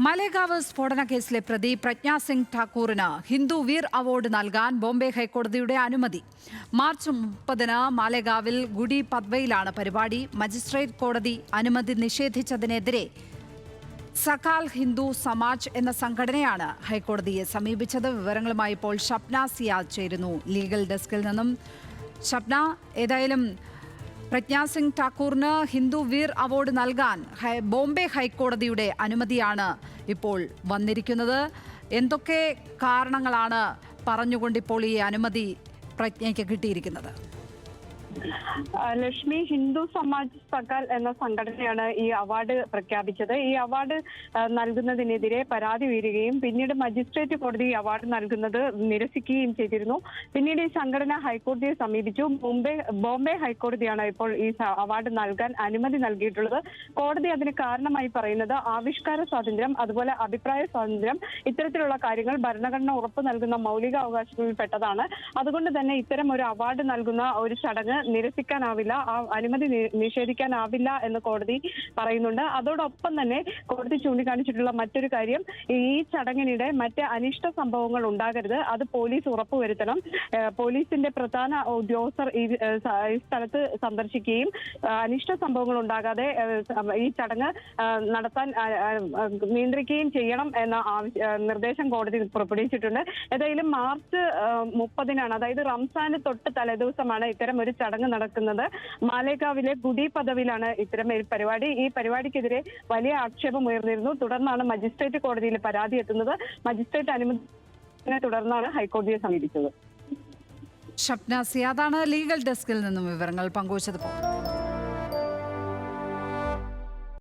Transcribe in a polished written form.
മാലേഗാവ് സ്ഫോടന കേസിലെ പ്രതി പ്രജ്ഞാ സിംഗ് ഠാക്കൂറിന് ഹിന്ദു വീർ അവാർഡ് നൽകാൻ ബോംബെ ഹൈക്കോടതിയുടെ അനുമതി. മാർച്ച് 30-ന് മാലേഗാവിൽ ഗുഡി പദ്വയിലാണ് പരിപാടി. മജിസ്ട്രേറ്റ് കോടതി അനുമതി നിഷേധിച്ചതിനെതിരെ സകാൽ ഹിന്ദു സമാജ് എന്ന സംഘടനയാണ് ഹൈക്കോടതിയെ സമീപിച്ചത്. വിവരങ്ങളുമായി ഇപ്പോൾ ഷപ്ന സിയാദ് ചേരുന്നു ലീഗൽ ഡെസ്കിൽ നിന്നും. ഷപ്ന, ഏതായാലും പ്രജ്ഞാ സിംഗ് ഠാക്കൂറിന് ഹിന്ദു വീർ അവാർഡ് നൽകാൻ ബോംബെ ഹൈക്കോടതിയുടെ അനുമതിയാണ് ഇപ്പോൾ വന്നിരിക്കുന്നത്. എന്തൊക്കെ കാരണങ്ങളാണ് പറഞ്ഞുകൊണ്ടിപ്പോൾ ഈ അനുമതി പ്രജ്ഞയ്ക്ക് കിട്ടിയിരിക്കുന്നത്? ലക്ഷ്മി, ഹിന്ദു സമാജ് സകാൽ എന്ന സംഘടനയാണ് ഈ അവാർഡ് പ്രഖ്യാപിച്ചത്. ഈ അവാർഡ് നൽകുന്നതിനെതിരെ പരാതി ഉയരുകയും പിന്നീട് മജിസ്ട്രേറ്റ് കോടതി ഈ അവാർഡ് നൽകുന്നത് നിരസിക്കുകയും ചെയ്തിരുന്നു. പിന്നീട് ഈ സംഘടന ഹൈക്കോടതിയെ സമീപിച്ചു. ബോംബെ ഹൈക്കോടതിയാണ് ഇപ്പോൾ ഈ അവാർഡ് നൽകാൻ അനുമതി നൽകിയിട്ടുള്ളത്. കോടതി അതിന് കാരണമായി പറയുന്നത് ആവിഷ്കാര സ്വാതന്ത്ര്യം, അതുപോലെ അഭിപ്രായ സ്വാതന്ത്ര്യം, ഇത്തരത്തിലുള്ള കാര്യങ്ങൾ ഭരണഘടന ഉറപ്പു നൽകുന്ന മൗലിക അവകാശങ്ങളിൽ പെട്ടതാണ്. അതുകൊണ്ട് തന്നെ ഇത്തരം ഒരു അവാർഡ് നൽകുന്ന ഒരു ചടങ്ങ് നിരസിക്കാനാവില്ല, ആ അനുമതി നിഷേധിക്കാനാവില്ല എന്ന് കോടതി പറയുന്നുണ്ട്. അതോടൊപ്പം തന്നെ കോടതി ചൂണ്ടിക്കാണിച്ചിട്ടുള്ള മറ്റൊരു കാര്യം, ഈ ചടങ്ങിനിടെ മറ്റ് അനിഷ്ട സംഭവങ്ങൾ ഉണ്ടാകരുത്, അത് പോലീസ് ഉറപ്പുവരുത്തണം. പോലീസിന്റെ പ്രധാന ഉദ്യോഗസ്ഥർ ഈ സ്ഥലത്ത് സന്ദർശിക്കുകയും അനിഷ്ട സംഭവങ്ങൾ ഉണ്ടാകാതെ ഈ ചടങ്ങ് നടത്താൻ നിയന്ത്രിക്കുകയും ചെയ്യണം എന്ന നിർദ്ദേശം കോടതി പുറപ്പെടുവിച്ചിട്ടുണ്ട്. ഏതായാലും മാർച്ച് 30-നാണ്, അതായത് റംസാന് തൊട്ട് തലേദിവസമാണ് ഇത്തരം ഒരു ചടങ്ങ് നടക്കുന്നത്. മാലേഗാവിലെ ഗുഡി പദവിയിലാണ് ഇത്തരം ഒരു പരിപാടി. ഈ പരിപാടിക്കെതിരെ വലിയ ആക്ഷേപം ഉയർന്നിരുന്നു. തുടർന്നാണ് മജിസ്ട്രേറ്റ് കോടതിയിൽ പരാതി എത്തുന്നത്. മജിസ്ട്രേറ്റ് അനുമതിയെ തുടർന്നാണ് ഹൈക്കോടതിയെ സമീപിച്ചത്. ഷപ്ന സിയാദാണ് ലീഗൽ ഡെസ്കിൽ നിന്നും വിവരങ്ങൾ പങ്കുവച്ചത്.